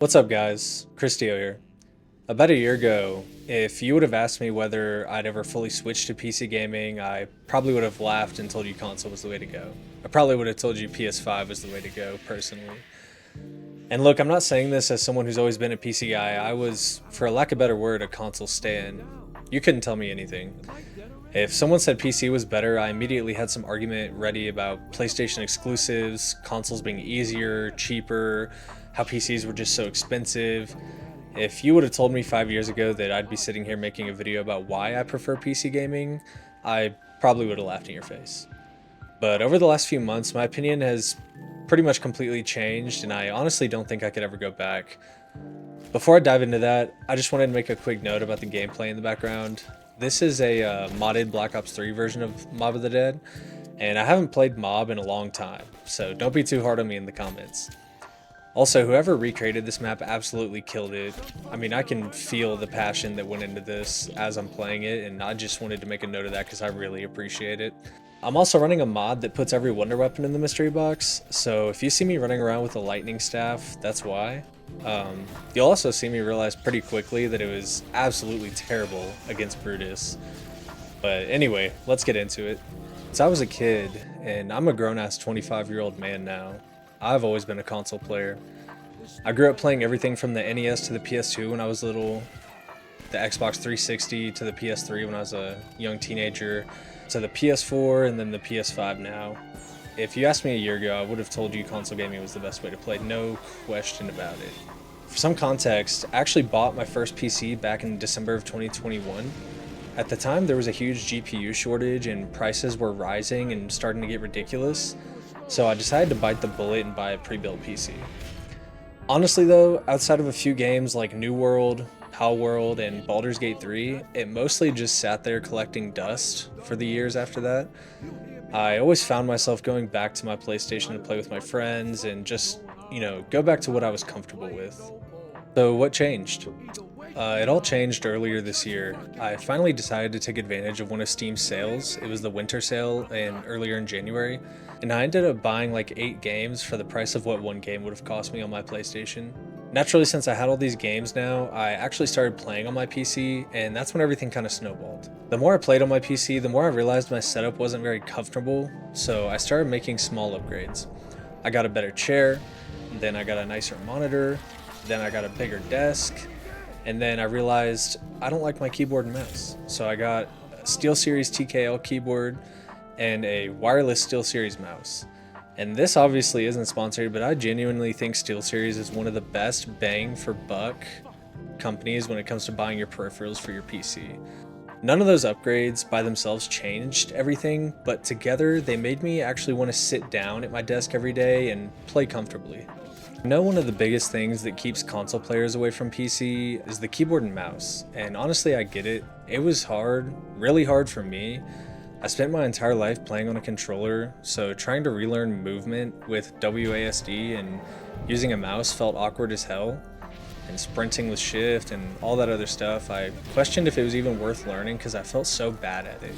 What's up, guys? Christio here. About a year ago, if you would have asked me whether I'd ever fully switch to PC gaming, I probably would have laughed and told you console was the way to go. I probably would have told you PS5 was the way to go, personally. And look, I'm not saying this as someone who's always been a PC guy. I was, for a lack of a better word, a console stan. You couldn't tell me anything. If someone said PC was better, I immediately had some argument ready about PlayStation exclusives, consoles being easier, cheaper, how PCs were just so expensive. If you would have told me 5 years ago that I'd be sitting here making a video about why I prefer PC gaming, I probably would have laughed in your face. But over the last few months, my opinion has pretty much completely changed, and I honestly don't think I could ever go back. Before I dive into that, I just wanted to make a quick note about the gameplay in the background. This is a modded Black Ops 3 version of Mob of the Dead, and I haven't played Mob in a long time, so don't be too hard on me in the comments. Also, whoever recreated this map absolutely killed it. I mean, I can feel the passion that went into this as I'm playing it, and I just wanted to make a note of that because I really appreciate it. I'm also running a mod that puts every wonder weapon in the mystery box, so if you see me running around with a lightning staff, that's why. You'll also see me realize pretty quickly that it was absolutely terrible against Brutus. But anyway, let's get into it. Since I was a kid, and I'm a grown-ass 25-year-old man now, I've always been a console player. I grew up playing everything from the NES to the PS2 when I was little, the Xbox 360 to the PS3 when I was a young teenager, to the PS4 and then the PS5 now. If you asked me a year ago, I would have told you console gaming was the best way to play, no question about it. For some context, I actually bought my first PC back in December of 2021. At the time, there was a huge GPU shortage and prices were rising and starting to get ridiculous, so I decided to bite the bullet and buy a pre-built PC. Honestly though, outside of a few games like New World, Palworld, and Baldur's Gate 3, it mostly just sat there collecting dust for the years after that. I always found myself going back to my PlayStation to play with my friends and just, go back to what I was comfortable with. So what changed? It all changed earlier this year. I finally decided to take advantage of one of Steam's sales. It was the winter sale earlier in January, and I ended up buying like 8 games for the price of what one game would have cost me on my PlayStation. Naturally, since I had all these games now, I actually started playing on my PC, and that's when everything kind of snowballed. The more I played on my PC, the more I realized my setup wasn't very comfortable, so I started making small upgrades. I got a better chair, then I got a nicer monitor, then I got a bigger desk, and then I realized I don't like my keyboard and mouse. So I got a SteelSeries TKL keyboard and a wireless SteelSeries mouse. And this obviously isn't sponsored, but I genuinely think SteelSeries is one of the best bang for buck companies when it comes to buying your peripherals for your PC. None of those upgrades by themselves changed everything, but together they made me actually want to sit down at my desk every day and play comfortably. I know one of the biggest things that keeps console players away from PC is the keyboard and mouse, and honestly I get it. It was hard, really hard for me. I spent my entire life playing on a controller, so trying to relearn movement with WASD and using a mouse felt awkward as hell, and sprinting with shift and all that other stuff. I questioned if it was even worth learning because I felt so bad at it.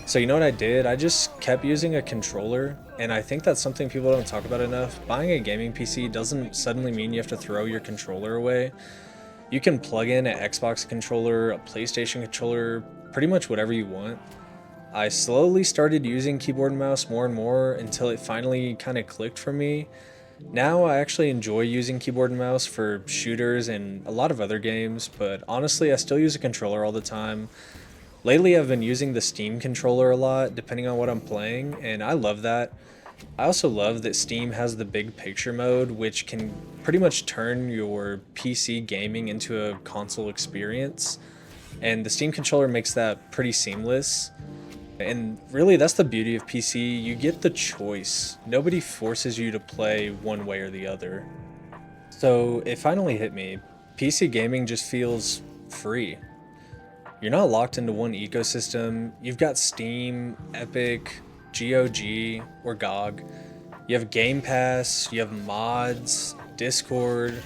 So you know what I did? I just kept using a controller, and I think that's something people don't talk about enough. Buying a gaming PC doesn't suddenly mean you have to throw your controller away. You can plug in an Xbox controller, a PlayStation controller, pretty much whatever you want. I slowly started using keyboard and mouse more and more until it finally kind of clicked for me. Now I actually enjoy using keyboard and mouse for shooters and a lot of other games, but honestly I still use a controller all the time. Lately I've been using the Steam controller a lot depending on what I'm playing, and I love that. I also love that Steam has the big picture mode, which can pretty much turn your PC gaming into a console experience, and the Steam controller makes that pretty seamless. And really that's the beauty of PC, you get the choice. Nobody forces you to play one way or the other. So it finally hit me, PC gaming just feels free. You're not locked into one ecosystem. You've got Steam, Epic, GOG, or GOG. You have Game Pass, you have mods, Discord,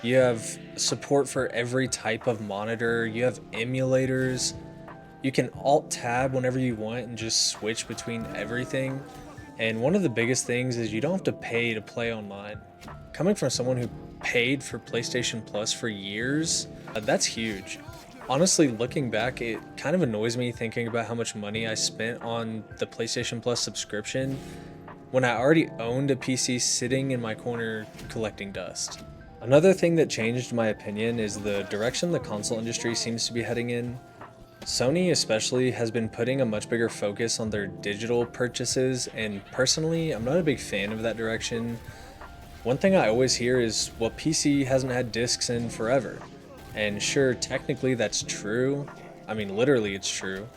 you have support for every type of monitor, you have emulators. You can alt-tab whenever you want and just switch between everything. And one of the biggest things is you don't have to pay to play online. Coming from someone who paid for PlayStation Plus for years. That's huge. Honestly, looking back, it kind of annoys me thinking about how much money I spent on the PlayStation Plus subscription when I already owned a PC sitting in my corner collecting dust. Another thing that changed my opinion is the direction the console industry seems to be heading in. Sony especially has been putting a much bigger focus on their digital purchases, and personally, I'm not a big fan of that direction. One thing I always hear is, well, PC hasn't had discs in forever. And sure, technically that's true. I mean, literally it's true.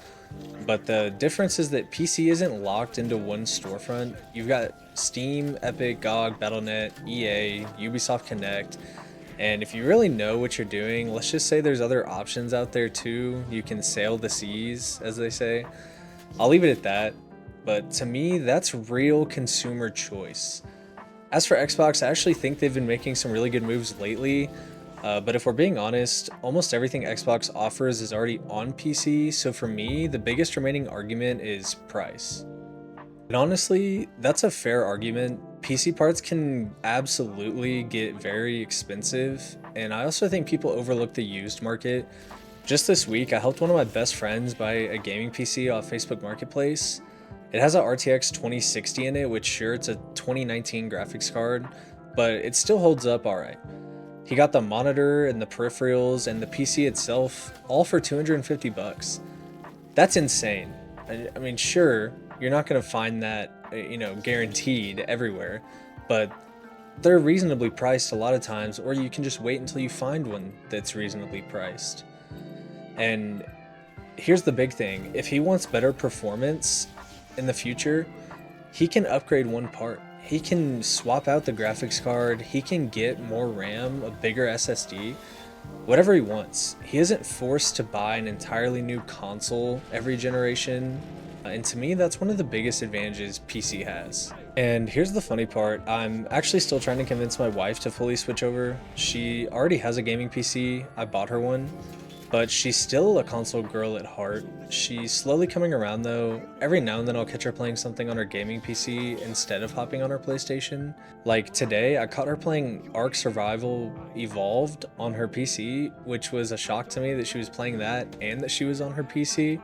But the difference is that PC isn't locked into one storefront. You've got Steam, Epic, GOG, Battle.net, EA, Ubisoft Connect. And if you really know what you're doing, let's just say there's other options out there too. You can sail the seas, as they say. I'll leave it at that. But to me, that's real consumer choice. As for Xbox, I actually think they've been making some really good moves lately. But if we're being honest, almost everything Xbox offers is already on PC, so for me, the biggest remaining argument is price. And honestly, that's a fair argument. PC parts can absolutely get very expensive, and I also think people overlook the used market. Just this week, I helped one of my best friends buy a gaming PC off Facebook Marketplace. It has a RTX 2060 in it, which sure, it's a 2019 graphics card, but it still holds up alright. He got the monitor and the peripherals and the PC itself all for 250 bucks. That's insane. I mean, sure, you're not going to find that, guaranteed everywhere, but they're reasonably priced a lot of times, or you can just wait until you find one that's reasonably priced. And here's the big thing. If he wants better performance in the future, he can upgrade one part. He can swap out the graphics card, he can get more RAM, a bigger SSD, whatever he wants. He isn't forced to buy an entirely new console every generation, and to me that's one of the biggest advantages PC has. And here's the funny part, I'm actually still trying to convince my wife to fully switch over. She already has a gaming PC, I bought her one, but she's still a console girl at heart. She's slowly coming around though. Every now and then I'll catch her playing something on her gaming PC instead of hopping on her PlayStation. Like today, I caught her playing Ark Survival Evolved on her PC, which was a shock to me that she was playing that and that she was on her PC.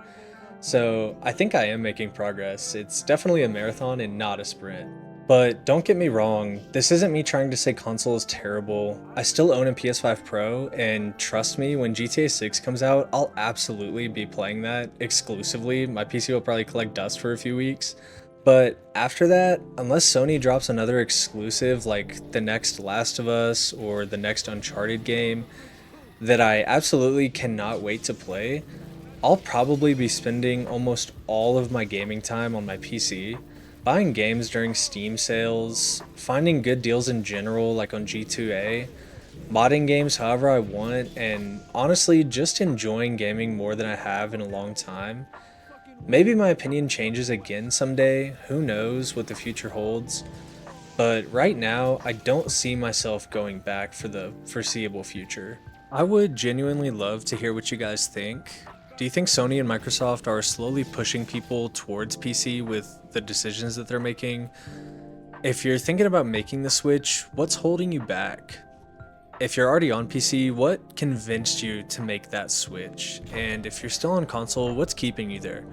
So I think I am making progress. It's definitely a marathon and not a sprint. But don't get me wrong, this isn't me trying to say console is terrible. I still own a PS5 Pro, and trust me, when GTA 6 comes out, I'll absolutely be playing that exclusively. My PC will probably collect dust for a few weeks. But after that, unless Sony drops another exclusive like the next Last of Us or the next Uncharted game that I absolutely cannot wait to play, I'll probably be spending almost all of my gaming time on my PC. Buying games during Steam sales, finding good deals in general like on G2A, modding games however I want, and honestly just enjoying gaming more than I have in a long time. Maybe my opinion changes again someday, who knows what the future holds, but right now I don't see myself going back for the foreseeable future. I would genuinely love to hear what you guys think. Do you think Sony and Microsoft are slowly pushing people towards PC with the decisions that they're making? If you're thinking about making the switch, what's holding you back? If you're already on PC, what convinced you to make that switch? And if you're still on console, what's keeping you there?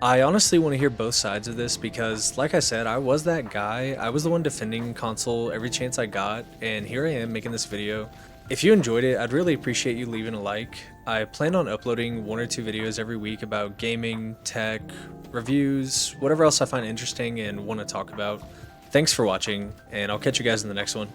I honestly want to hear both sides of this because, like I said, I was that guy. I was the one defending console every chance I got, and here I am making this video. If you enjoyed it, I'd really appreciate you leaving a like. I plan on uploading 1 or 2 videos every week about gaming, tech, reviews, whatever else I find interesting and want to talk about. Thanks for watching, and I'll catch you guys in the next one.